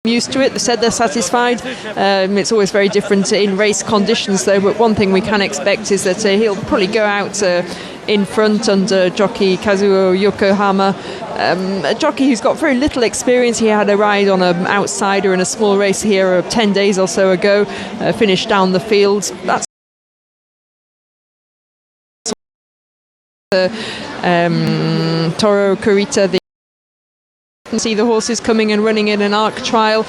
used to it. They said they're satisfied. It's always very different in race conditions though, but one thing we can expect is that he'll probably go out in front under jockey Kazuo Yokohama, a jockey who's got very little experience. He had a ride on an outsider in a small race here 10 days or so ago, finished down the field. That's Toro Kurita, you can see the horses coming and running in an arc trial.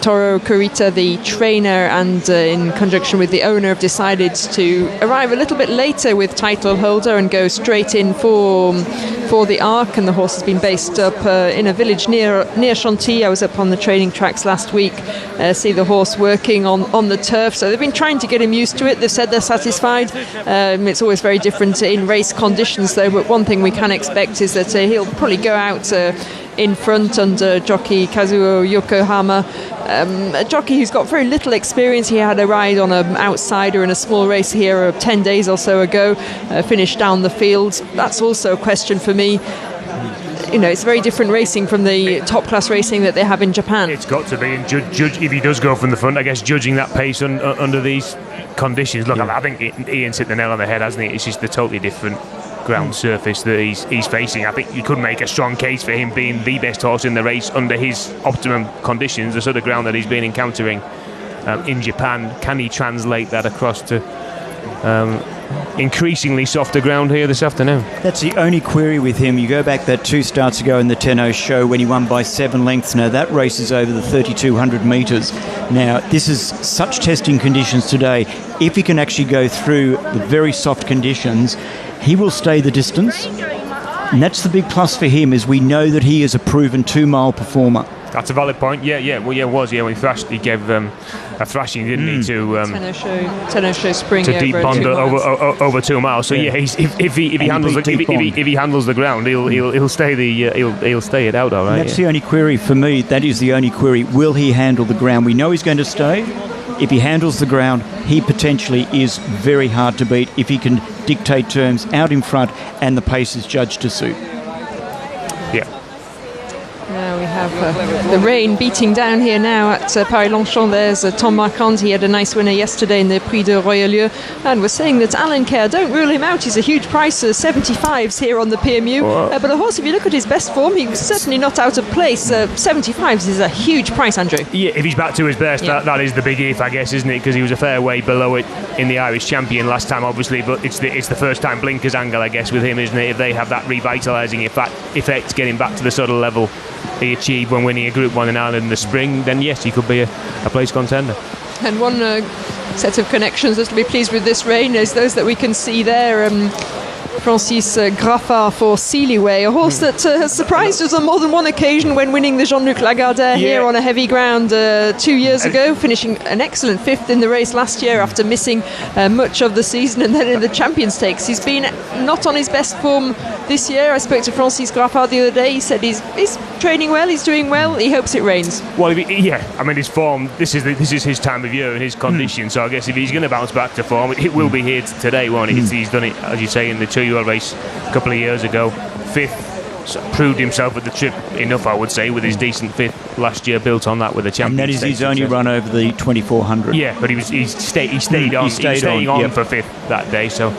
Toro Kurita, the trainer, and in conjunction with the owner, have decided to arrive a little bit later with title holder and go straight in for the arc. And the horse has been based up in a village near Chantilly. I was up on the training tracks last week, see the horse working on the turf. So they've been trying to get him used to it. They've said they're satisfied. It's always very different in race conditions though, but one thing we can expect is that he'll probably go out in front under jockey Kazuo Yokohama, a jockey who's got very little experience. He had a ride on an outsider in a small race here 10 days or so ago, finished down the field. That's also a question for me. You know, it's very different racing from the top class racing that they have in Japan. It's got to be, and judge if he does go from the front, I guess judging that pace under these conditions. Look, I think Ian's hit the nail on the head, hasn't he? It's just a totally different ground surface that he's facing. I think you could make a strong case for him being the best horse in the race under his optimum conditions, the sort of ground that he's been encountering in Japan. Can he translate that across to increasingly softer ground here this afternoon? That's the only query with him. You go back that 2 starts ago in the Tenno show when he won by 7 lengths. Now that race is over the 3,200 metres. Now this is such testing conditions today. If he can actually go through the very soft conditions, he will stay the distance. And that's the big plus for him, is we know that he is a proven 2-mile performer. That's a valid point. Well, it was. Yeah, when he thrashed, he gave a thrashing, didn't he, to Tenno show spring to deep pond over 2 miles. So if he handles the ground, he'll stay it out all right. And that's the only query for me. That is the only query. Will he handle the ground? We know he's going to stay. If he handles the ground, he potentially is very hard to beat if he can dictate terms out in front and the pace is judged to suit. Yeah. Now we have the rain beating down here now at Paris-Longchamp. There's Tom Marquand. He had a nice winner yesterday in the Prix de Royaulieu, and we're saying that Alan Kerr, don't rule him out. He's a huge price, 75s here on the PMU. But of course, if you look at his best form, he was certainly not out of place. 75s is a huge price, Andrew. Yeah, if he's back to his best, that is the big if, I guess, isn't it? Because he was a fair way below it in the Irish Champion last time, obviously, but it's the first time blinkers angle, I guess, with him, isn't it? If they have that revitalising effect, getting back to the sort of level he achieved when winning a Group 1 in Ireland in the spring, then yes, he could be a place contender. And one set of connections that will be pleased with this rain is those that we can see there. Francis Graffard for Seelyway, a horse that has surprised us on more than one occasion when winning the Jean-Luc Lagardère here on a heavy ground 2 years ago, finishing an excellent 5th in the race last year after missing much of the season, and then in the Champions Stakes he's been not on his best form this year. I spoke to Francis Graffard the other day. He said he's training well, he's doing well, he hopes it rains. Well, I mean, his form, this is his time of year and his condition, so I guess if he's going to bounce back to form, it will be here today, won't it? He's done it, as you say, in the 2-year race a couple of years ago, 5th, so proved himself at the trip enough, I would say, with his decent 5th last year, built on that with the Champions. And that is his only run over the 2,400. Yeah, but he stayed on for 5th that day, so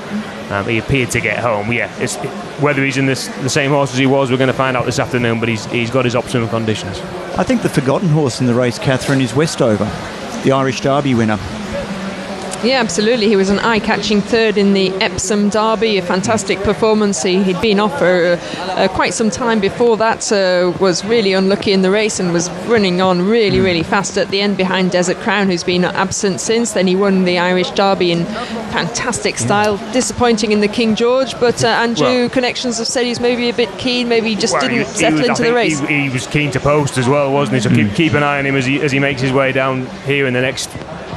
he appeared to get home. It's whether he's in the same horse as he was, we're going to find out this afternoon, but he's got his optimum conditions. I think the forgotten horse in the race, Catherine, is Westover, the Irish Derby winner. Yeah, absolutely. He was an eye-catching 3rd in the Epsom Derby, a fantastic performance. He'd been off for quite some time before that, was really unlucky in the race and was running on really, really fast at the end behind Desert Crown, who's been absent since. Then he won the Irish Derby in fantastic style. Disappointing in the King George, but Andrew connections have said he's maybe a bit keen, maybe he just didn't settle into the race. He was keen to post as well, wasn't he? So keep an eye on him as he makes his way down here in the next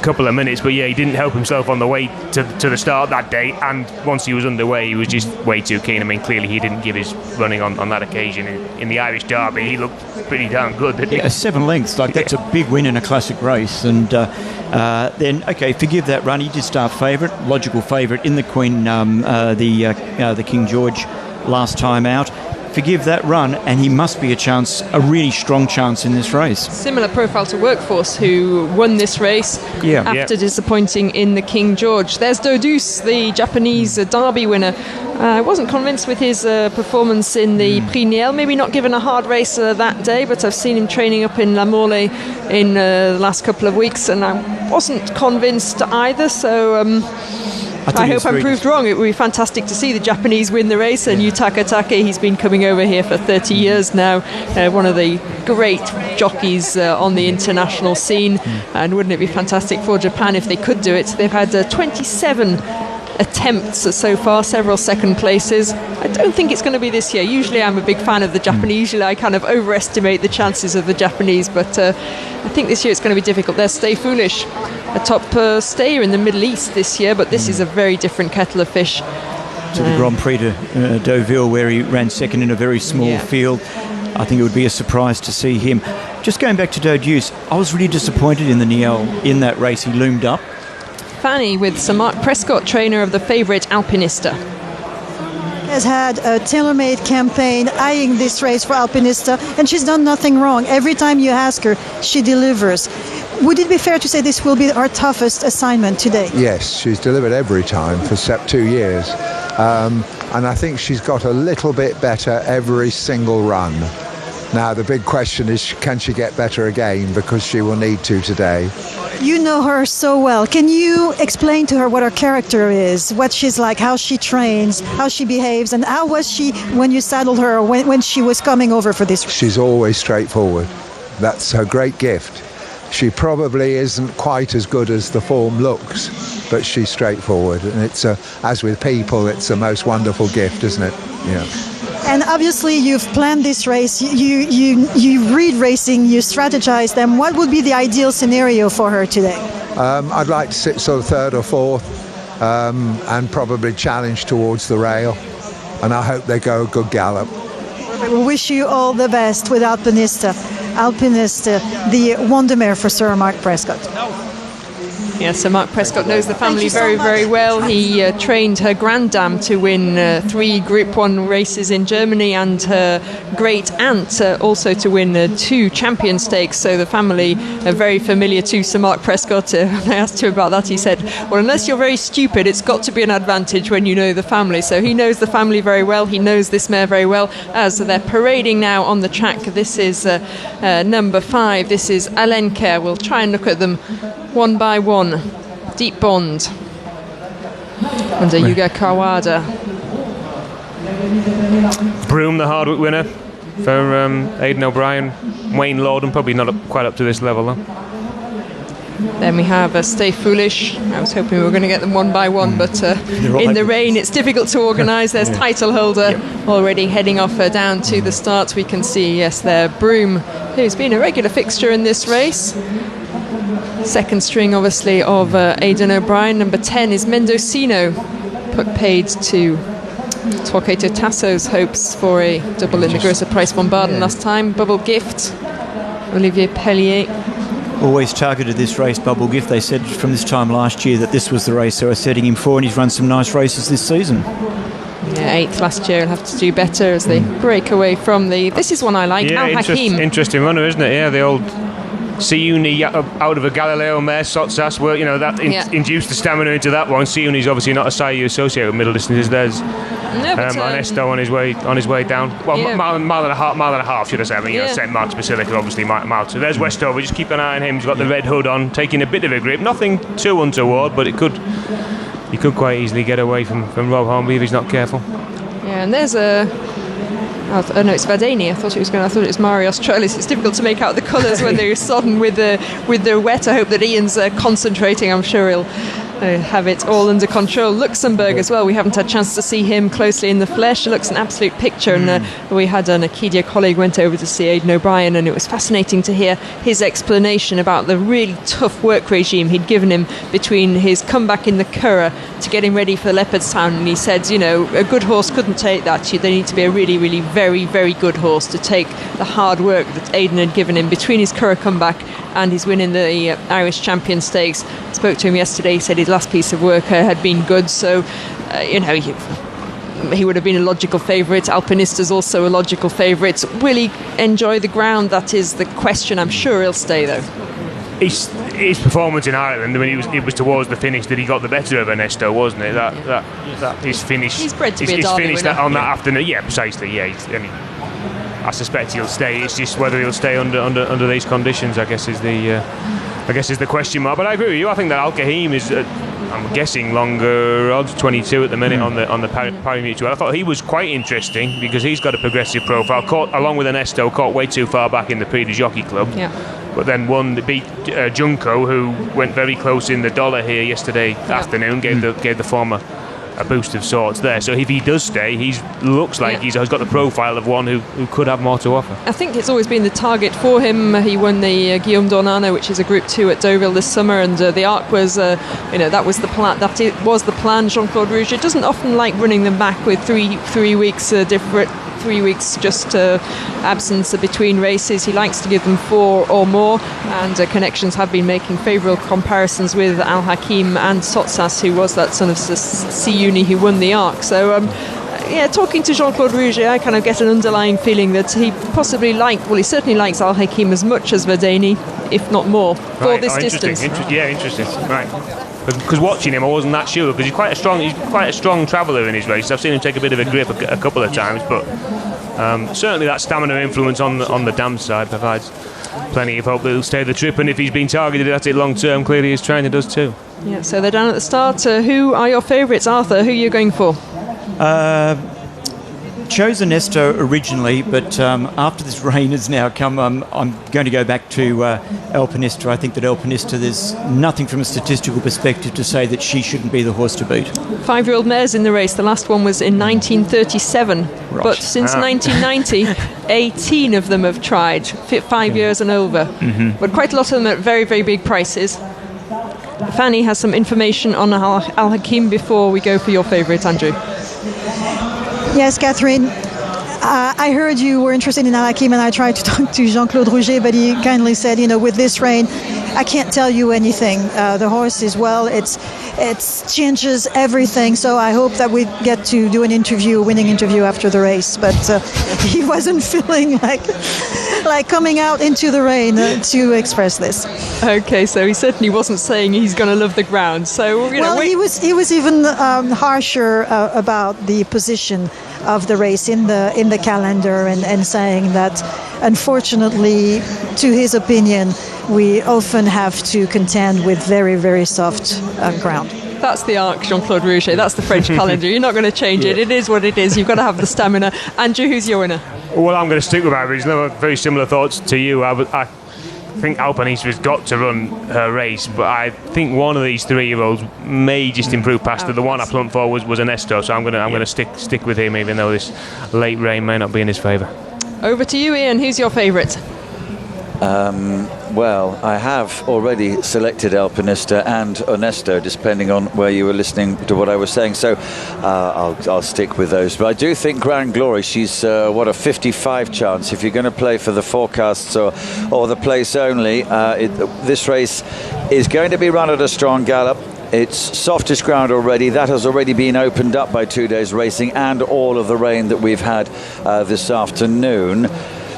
couple of minutes. But he didn't help himself on the way to the start that day, and once he was underway he was just way too keen. I mean, clearly he didn't give his running on that occasion in the Irish Derby. He looked pretty damn good, didn't he? 7 lengths, that's a big win in a classic race. And then forgive that run, he did start favourite, logical favourite in the Queen, the King George last time out. forgive that run, and he must be a really strong chance in this race. Similar profile to Workforce, who won this race after disappointing in the King George. There's Dodus, the Japanese Derby winner. I wasn't convinced with his performance in the Prix Niel. Maybe not given a hard race that day, but I've seen him training up in La Mole in the last couple of weeks, and I wasn't convinced either. So I hope I'm proved wrong. It would be fantastic to see the Japanese win the race. And Yutaka Take, he's been coming over here for 30 years now. One of the great jockeys on the international scene. And wouldn't it be fantastic for Japan if they could do it? They've had 27 attempts so far, several second places. I don't think it's going to be this year. Usually I'm a big fan of the Japanese. Usually I kind of overestimate the chances of the Japanese, but I think this year it's going to be difficult. There's Stay Foolish, a top stayer in the Middle East this year, but this is a very different kettle of fish. To the Grand Prix de Deauville, where he ran second in a very small field. I think it would be a surprise to see him. Just going back to Dodus, I was really disappointed in the Niel in that race. He loomed up. Fanny with Sir Mark Prescott, trainer of the favourite Alpinista. Has had a tailor-made campaign eyeing this race for Alpinista, and she's done nothing wrong. Every time you ask her, she delivers. Would it be fair to say this will be our toughest assignment today? Yes, she's delivered every time for 2 years. And I think she's got a little bit better every single run. Now, the big question is, can she get better again? Because she will need to today. You know her so well. Can you explain to her what her character is, what she's like, how she trains, how she behaves, and how was she when you saddled her, when she was coming over for this? She's always straightforward. That's her great gift. She probably isn't quite as good as the form looks, but she's straightforward. And it's as with people, it's the most wonderful gift, isn't it? Yeah. And obviously you've planned this race, you read racing, you strategize them. What would be the ideal scenario for her today? I'd like to sit sort of third or fourth and probably challenge towards the rail. And I hope they go a good gallop. We wish you all the best with Alpinista, the Wondermare for Sir Mark Prescott. Yes, Sir Mark Prescott knows the family very, very well. He trained her granddam to win 3 Group 1 races in Germany, and her great aunt also to win 2 champion stakes. So the family are very familiar to Sir Mark Prescott. When I asked him about that, he said, well, unless you're very stupid, it's got to be an advantage when you know the family. So he knows the family very well. He knows this mare very well. As they're parading now on the track, this is number 5. This is Alenker. We'll try and look at them one by one. Deep Bond under Yuga Kawada. Broome, the Hardwick winner for Aidan O'Brien. Wayne Lorden, probably not quite up to this level though. Then we have Stay Foolish. I was hoping we were going to get them one by one, but in the rain it's difficult to organise. There's title holder already heading off down to the start. We can see, yes, there Broome, who's been a regular fixture in this race. Second string, obviously, of Aidan O'Brien. Number 10 is Mendocino, put paid to Torquato Tasso's hopes for a double in the Grosser Price Bombarden last time. Bubble Gift, Olivier Pellier. Always targeted this race, Bubble Gift. They said from this time last year that this was the race they were setting him for, and he's run some nice races this season. Yeah, 8th last year. He'll have to do better as they break away from the... This is one I like, Al Hakim. Interesting runner, isn't it? Yeah, the old... Siuni out of a Galileo mare, Sotsas, well, you know, that induced the stamina into that one. Siuni's obviously not a sire you associate with middle distances. There's Ernesto on his way down. Well, mile and a half, should I say? I mean, St. Mark's Basilica, obviously mile 2. There's Westover. Just keep an eye on him. He's got the red hood on, taking a bit of a grip. Nothing too untoward, but he could quite easily get away from Rob Hornby if he's not careful. Yeah, and there's oh no, it's Vadeni. I thought it was Mario Australis. It's difficult to make out the colours when they're sodden with the wet. I hope that Ian's concentrating. I'm sure he'll have it all under control. Luxembourg as well. We haven't had a chance to see him closely in the flesh. It looks an absolute picture. And we had an Equidia colleague went over to see Aidan O'Brien, and it was fascinating to hear his explanation about the really tough work regime he'd given him between his comeback in the Curragh to get him ready for Leopardstown. And he said, you know, a good horse couldn't take that. They need to be a really, really very, very good horse to take the hard work that Aidan had given him between his Curragh comeback and his win in the Irish Champion Stakes. I spoke to him yesterday. He said his last piece of work had been good. So, he would have been a logical favourite. Alpinista's also a logical favourite. Will he enjoy the ground? That is the question. I'm sure he'll stay though. His performance in Ireland, I mean, it was towards the finish that he got the better of Ernesto, wasn't it? That his finish. He's bred to be a Derby finish winner. on that afternoon. Yeah, precisely. Yeah, I suspect he'll stay. It's just whether he'll stay under these conditions. I guess is the question mark. But I agree with you. I think that Al Kahim is. I'm guessing longer odds, 22 at the minute on the Paris Mutual. I thought he was quite interesting because he's got a progressive profile. Caught along with Ernesto, caught way too far back in the Prix du Jockey Club. Yeah. But then beat Junko, who went very close in the dollar here yesterday afternoon. Gave the former a boost of sorts there. So if he does stay, he looks like he's got the profile of one who could have more to offer. I think it's always been the target for him. He won the Guillaume d'Ornano, which is a Group 2 at Deauville this summer, and the Arc was, that was the plan. That it was the plan. Jean-Claude Rouget doesn't often like running them back with three weeks different. 3 weeks just absence between races. He likes to give them 4 or more, and connections have been making favourable comparisons with Al Hakim and Sotsas, who was that son of Siuni who won the Arc. So talking to Jean-Claude Rouget, I kind of get an underlying feeling that he possibly he certainly likes Al Hakim as much as Verdeni, if not more, for this distance. Interesting. Right. Because watching him, I wasn't that sure, because he's quite a strong traveller in his races. I've seen him take a bit of a grip a couple of times, but certainly that stamina influence on the dam side provides plenty of hope that he'll stay the trip, and if he's been targeted at it long term, clearly his trainer does too. Yeah, so they're down at the start. Who are your favourites, Arthur? Who are you going for? Chose Ernesto originally, but after this rain has now come, I'm going to go back to Alpinista. I think that Alpinista, there's nothing from a statistical perspective to say that she shouldn't be the horse to beat. 5-year-old mares in the race. The last one was in 1937. Right. But since 1990, 18 of them have tried, 5 years and over. Mm-hmm. But quite a lot of them at very, very big prices. Fanny has some information on Al Hakim before we go for your favourite, Andrew. Yes, Catherine. I heard you were interested in Al Hakim, and I tried to talk to Jean-Claude Rouget, but he kindly said, with this rain, I can't tell you anything. The horse is it changes everything. So I hope that we get to do a winning interview after the race. But he wasn't feeling like coming out into the rain to express this. Okay, so he certainly wasn't saying he's going to love the ground. So he was even harsher about the position of the race in the calendar, and saying that unfortunately, to his opinion, we often have to contend with very, very soft ground. That's the Arc, Jean-Claude Rouget. That's the French calendar. You're not going to change it. It is what it is. You've got to have the stamina. Andrew, who's your winner? Well, I'm going to stick with my reason. Very similar thoughts to you. I think Alpinista's got to run her race, but I think one of these 3-year-olds may just improve past her. The one I plumped for was Ernesto, so I'm going to stick with him, even though this late rain may not be in his favour. Over to you, Ian. Who's your favourite? Well, I have already selected Alpinista and Ernesto, depending on where you were listening to what I was saying. So I'll stick with those. But I do think Grand Glory, she's a 55 chance. If you're going to play for the forecasts or the place only, this race is going to be run at a strong gallop. It's softest ground already. That has already been opened up by 2 days racing and all of the rain that we've had this afternoon.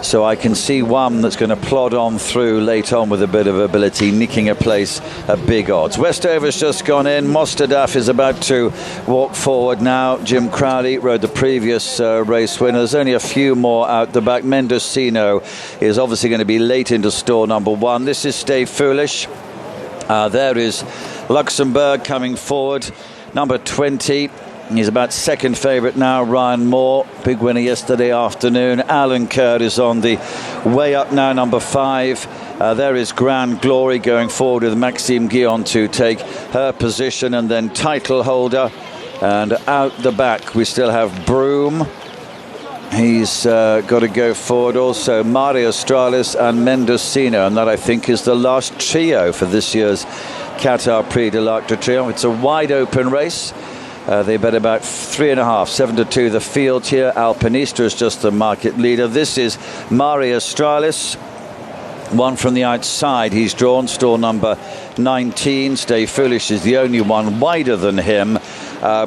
So I can see one that's going to plod on through late on with a bit of ability, nicking a place at big odds. Westover's just gone in. Mostadaf is about to walk forward now. Jim Crowley rode the previous race winner. There's only a few more out the back. Mendocino is obviously going to be late into store number 1. This is Stay Foolish. There is Luxembourg coming forward, number 20. He's about second favourite now, Ryan Moore, big winner yesterday afternoon. Alan Kerr is on the way up now, number 5. There is Grand Glory going forward with Maxime Guillon to take her position, and then Title Holder. And out the back we still have Broome. He's got to go forward also. Mario Stralis and Mendocino, and that I think is the last trio for this year's Qatar Prix de l'Arc de Triomphe. It's a wide open race. They bet about 3.5, 7-2 the field here. Alpinista is just the market leader. This is Mario Stralis, one from the outside. He's drawn store number 19. Stay Foolish is the only one wider than him.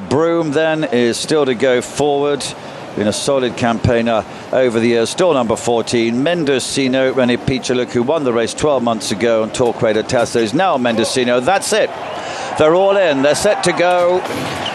Broome then is still to go forward. Been a solid campaigner over the years. Still number 14, Mendocino, René Pichalik, who won the race 12 months ago, and Torquedo Tasso is now Mendocino. That's it. They're all in. They're set to go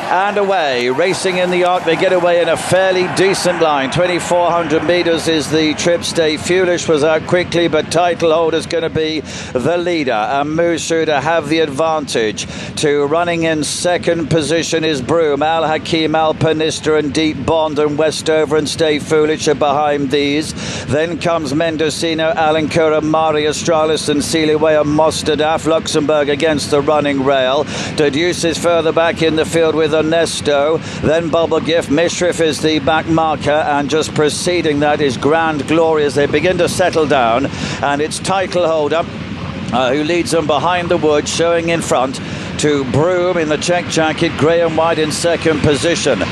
and away. Racing in the arc. They get away in a fairly decent line. 2,400 metres is the trip. Stay Foolish was out quickly, but title holder's going to be the leader. And Musu to have the advantage. To running in second position is Broome. Al Hakim, Alpinista and Deep Bond and Westover and Stay Foolish are behind these. Then comes Mendocino, Alencourt, Mari Australis and Sealiway and Mostadaf. Luxembourg against the running rail. Deduce is further back in the field with Ernesto. Then Bubble Gift. Mishrif is the back marker, and just preceding that is Grand Glory as they begin to settle down. And it's title holder who leads them behind the wood, showing in front to Broome in the check jacket, grey and white in second position.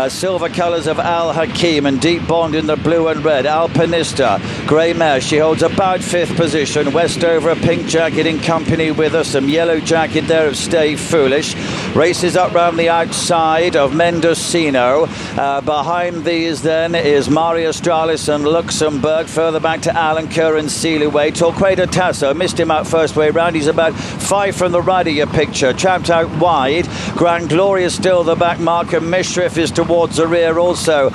Silver colours of Al Hakim and Deep Bond in the blue and red. Alpinista, grey mare, she holds about fifth position. Westover, a pink jacket in company with her, some yellow jacket there of Stay Foolish. Races up round the outside of Mendocino. Behind these then is Mari Australis and Luxembourg. Further back to Alencourt and Sealiway. Torquedo Tasso missed him out first way round. He's about 5 from the right of your picture. Trapped out wide. Grand Glory is still the back marker. Mishrif is towards the rear also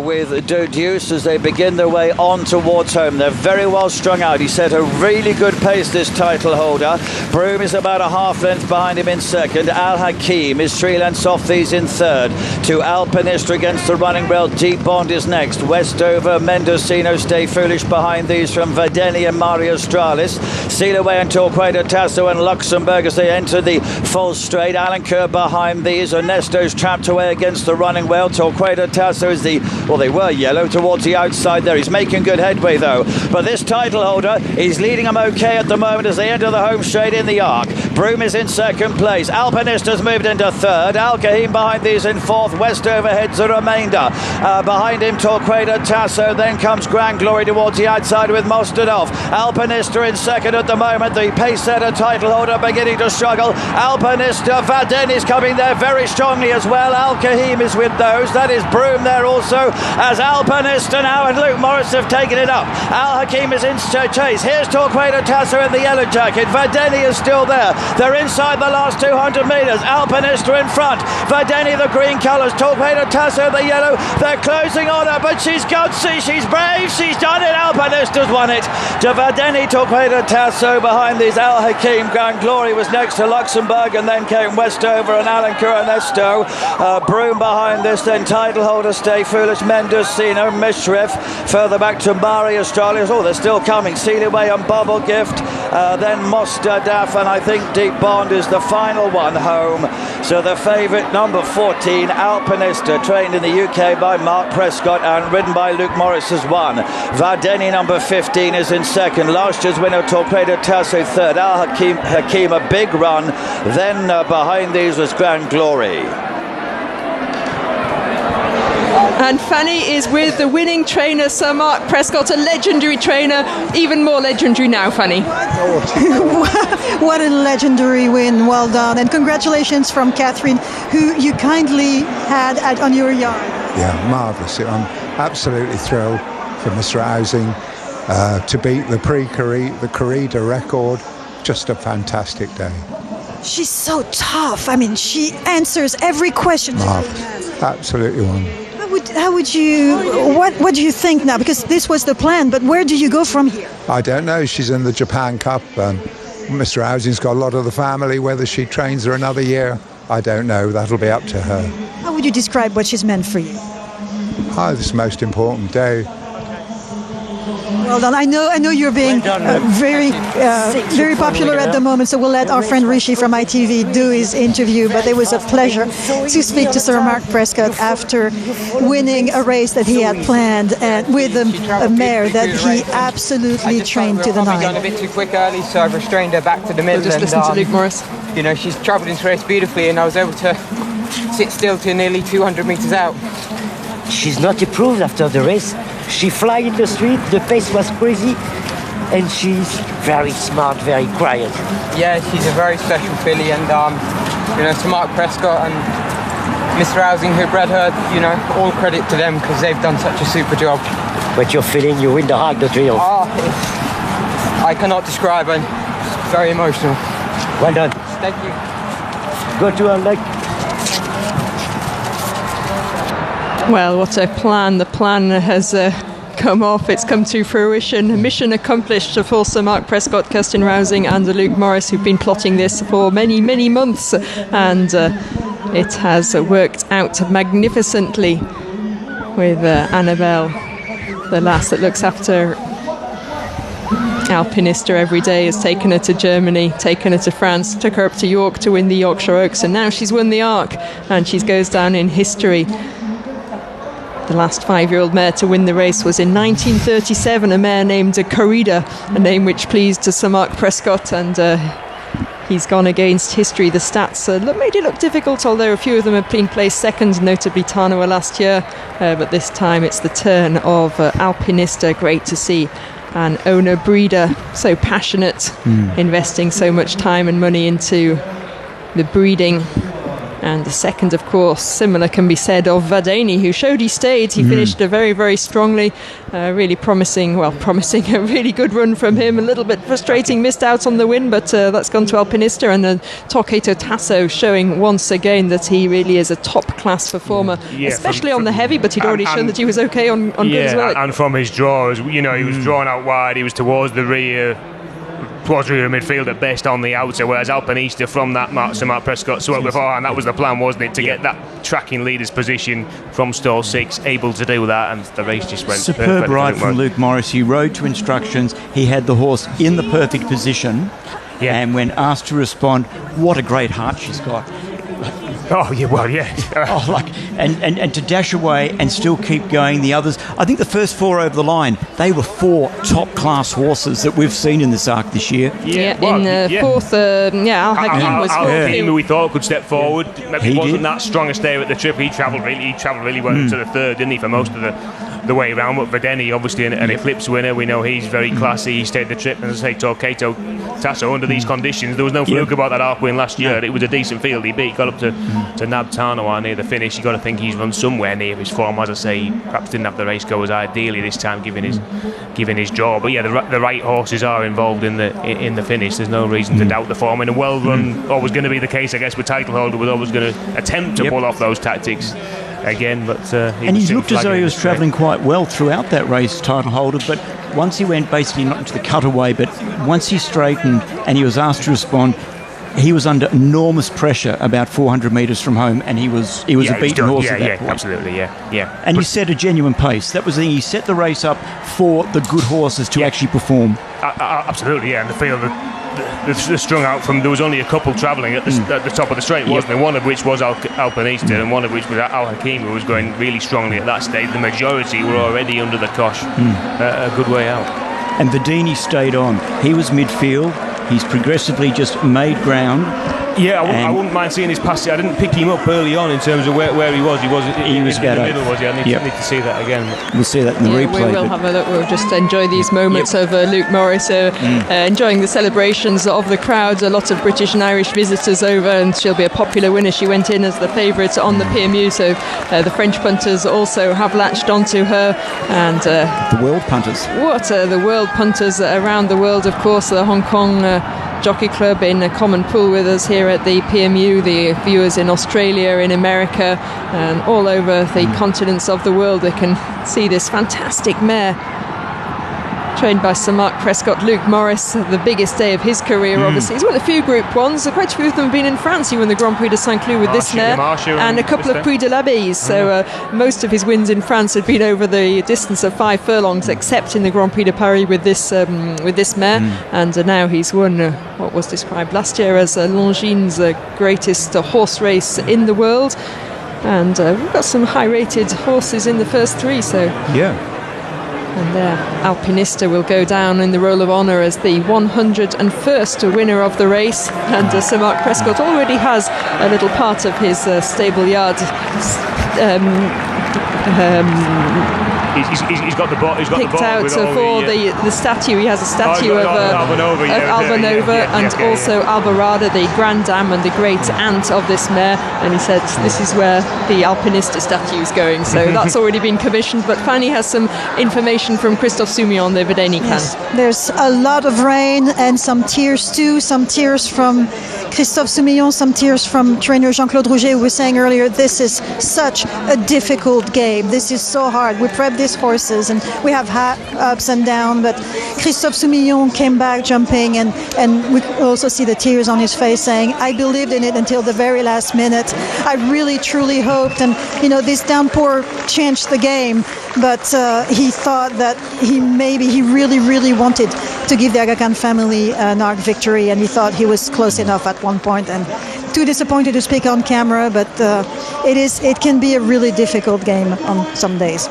with Deduce as they begin their way on towards home. They're very well strung out. He set a really good pace, this title holder. Broome is about a half length behind him in second. Al Hakim is 3 lengths off these in third. To Alpinista against the running rail. Deep Bond is next. Westover, Mendocino, Stay Foolish behind these from Verdeni and Mari Australis. Sealiway and Torquedo Tasso and Luxembourg as they enter the full straight. Alencourt behind these. Ernesto's trapped away against the running rail. Torquedo Tasso is they were yellow towards the outside there. He's making good headway though. But this title holder is leading them okay at the moment as they enter the home straight in the arc. Broome is in second place. Alpinista's moved into third. Al Kahim behind these in fourth. Westover heads the remainder. Behind him Torquedo Tasso. Then comes Grand Glory towards the outside with Mostadov. Alpinista in second at the moment. The pace setter title holder beginning to struggle. Alpinista, Vaden is coming there very strongly as well. Al Kahim is with those. That is Broome there also as Alpinista now and Luke Morris have taken it up. Al Hakim is in chase. Here's Torquedo Tasso in the yellow jacket. Vadeni is still there. They're inside the last 200 metres. Alpinista in front. Vadeni the green colours. Torquedo Tasso the yellow. They're closing on her, but she's gutsy. She's brave. She's done it. Alpinista's won it. To Vadeni, Torquedo Tasso behind these. Al Hakim. Grand Glory was next to Luxembourg, and then came Westover and Alencourt and Ernesto. Broome behind this, then title holder Stay Foolish, Mendocino, Mishrif. Further back to Mari Australis. Oh, they're still coming. Sealiway and Bubble Gift. Then Mostadaf, and I think Deep Bond is the final one home. So the favourite, number 14, Alpinista, trained in the UK by Mark Prescott and ridden by Luke Morris, has won. Vadeni, number 15, is in second. Last year's winner, Torquedo Tasso, third. Al Hakim, a big run. Then behind these was Grand Glory. And Fanny is with the winning trainer, Sir Mark Prescott, a legendary trainer, even more legendary now, Fanny. What a legendary win, well done. And congratulations from Catherine, who you kindly had on your yard. Yeah, marvellous. I'm absolutely thrilled for Mr. Housing to beat the Prix, the Corrida record. Just a fantastic day. She's so tough. I mean, she answers every question. Marvellous. Absolutely wonderful. How would you, what do you think now? Because this was the plan, but where do you go from here? I don't know. She's in the Japan Cup. Mr. Housing's got a lot of the family. Whether she trains her another year, I don't know. That'll be up to her. How would you describe what she's meant for you? This is the most important day. Well done. I know you're being very popular at the moment, so we'll let our friend Rishi from ITV do his interview. But it was a pleasure to speak to Sir Mark Prescott after winning a race that he had planned and with a mare that he absolutely trained to the I've done a nine. bit too quick early, so I've restrained her back to the middle. Just listen to Luke Morris. You know, she's travelled into the race beautifully, and I was able to sit still to nearly 200 metres out. She's not improved after the race. She fly in the street, the pace was crazy, and she's very smart, very quiet. Yeah, she's a very special filly, and you know, to Mark Prescott and Mr. Housing who bred her, you know, all credit to them because they've done such a super job. But you're feeling you win the Arc de Triomphe. I cannot describe it. It's very emotional. Well done. Thank you. Go to our leg. Well, what a plan. The plan has come off. It's come to fruition. Mission accomplished for Sir Mark Prescott, Kirsten Rousing and Luke Morris, who've been plotting this for many, many months. And it has worked out magnificently with Annabelle, the lass that looks after Alpinista every day, has taken her to Germany, taken her to France, took her up to York to win the Yorkshire Oaks, and now she's won the Arc, and she goes down in history. The last 5-year-old mare to win the race was in 1937, a mare named Corrida, a name which pleased Sir Mark Prescott, and he's gone against history. The stats made it look difficult, although a few of them have been placed second, notably Tarnower last year, but this time it's the turn of Alpinista. Great to see an owner breeder so passionate, investing so much time and money into the breeding. And the second, of course, similar can be said of Vadeni, who showed he stayed. He finished very, very strongly. Really promising a really good run from him. A little bit frustrating, missed out on the win, but that's gone to Alpinista. And Torquato Tasso showing once again that he really is a top-class performer, especially on the heavy, but he'd already shown that he was okay on good as well. And from his draws, he was drawn out wide, he was towards the rear midfield at best on the outer, whereas Alpinista from that Sir Mark Prescott swept beforehand. That was the plan, wasn't it, to get that tracking leader's position from stall 6, able to do that, and the race just went superb ride from Luke Morris. He rode to instructions, he had the horse in the perfect position, and when asked to respond, what a great heart she's got. And to dash away and still keep going. The others, I think the first 4 over the line, they were 4 top-class horses that we've seen in this Arc this year. Fourth, Al Hakim was Al Hakim, who we thought could step forward. Maybe he wasn't that strong a stay at the trip. He travelled really well into the third, didn't he, for most of the way around. But Vadeni, obviously an Eclipse winner, we know he's very classy. He stayed the trip, and as I say, Torquato Tasso, under these conditions, there was no fluke about that Arc win last year. It was a decent field he beat, got up to nab Tarnower near the finish. You got to think he's run somewhere near his form. As I say, perhaps didn't have the race goers ideally this time, given his draw. But the right horses are involved in the finish. There's no reason to doubt the form. And a well run, always going to be the case, I guess, with title holder, was always going to attempt to pull off those tactics again, but he looked as though he was travelling quite well throughout that race, title holder, but once he went basically not into the cutaway, but once he straightened and he was asked to respond, he was under enormous pressure about 400 metres from home, and he was a beaten horse at that point. Absolutely, And he set a genuine pace. That was the thing. He set the race up for the good horses to actually perform. Absolutely, and the field that strung out from, there was only a couple travelling at the top of the straight, wasn't there? One of which was Alpinista, and one of which was Al Hakim, who was going really strongly at that stage. The majority were already under the cosh, a good way out. And Vadeni stayed on. He was midfield. He's progressively just made ground. I wouldn't mind seeing his pass. I didn't pick him up early on in terms of where he was. He was about in the middle, was he? I need to see that again. We'll see that in the replay. We will have a look. We'll just enjoy these moments of Luke Morris enjoying the celebrations of the crowd. A lot of British and Irish visitors over, and she'll be a popular winner. She went in as the favourite on the PMU, so the French punters also have latched onto her. And the world punters. The world punters around the world, of course. The Hong Kong Jockey Club in a common pool with us here at the PMU, the viewers in Australia, in America, and all over the continents of the world. They can see this fantastic mare trained by Sir Mark Prescott. Luke Morris, the biggest day of his career, obviously. He's won a few Group 1s. Quite a few of them have been in France. He won the Grand Prix de Saint-Cloud with this mare, and a couple of Prix de l'Abbaye. So most of his wins in France had been over the distance of 5 furlongs, except in the Grand Prix de Paris with this mare. And now he's won what was described last year as Longines' greatest horse race in the world. And we've got some high-rated horses in the first 3. So and there, Alpinista will go down in the Roll of Honour as the 101st winner of the race. And Sir Mark Prescott already has a little part of his stable yard He's got the ball. He's got picked the ball out with so all for the statue. He has a statue of Albanova, and also Alvarada, the grand dame and the great aunt of this mare. And he said this is where the Alpinista statue is going. So that's already been commissioned. But Fanny has some information from Christophe Soumillon, the Vedeni can. Yes. There's a lot of rain and some tears too. Some tears from Christophe Soumillon, some tears from trainer Jean-Claude Rouget, who was saying earlier, this is such a difficult game. This is so hard. We prep these horses and we have ups and downs, but Christophe Soumillon came back jumping and we also see the tears on his face saying, I believed in it until the very last minute. I really, truly hoped. And, this downpour changed the game, but he thought that he really, really wanted to give the Aga Khan family an arc victory, and he thought he was close enough at one point, and too disappointed to speak on camera, but it can be a really difficult game on some days.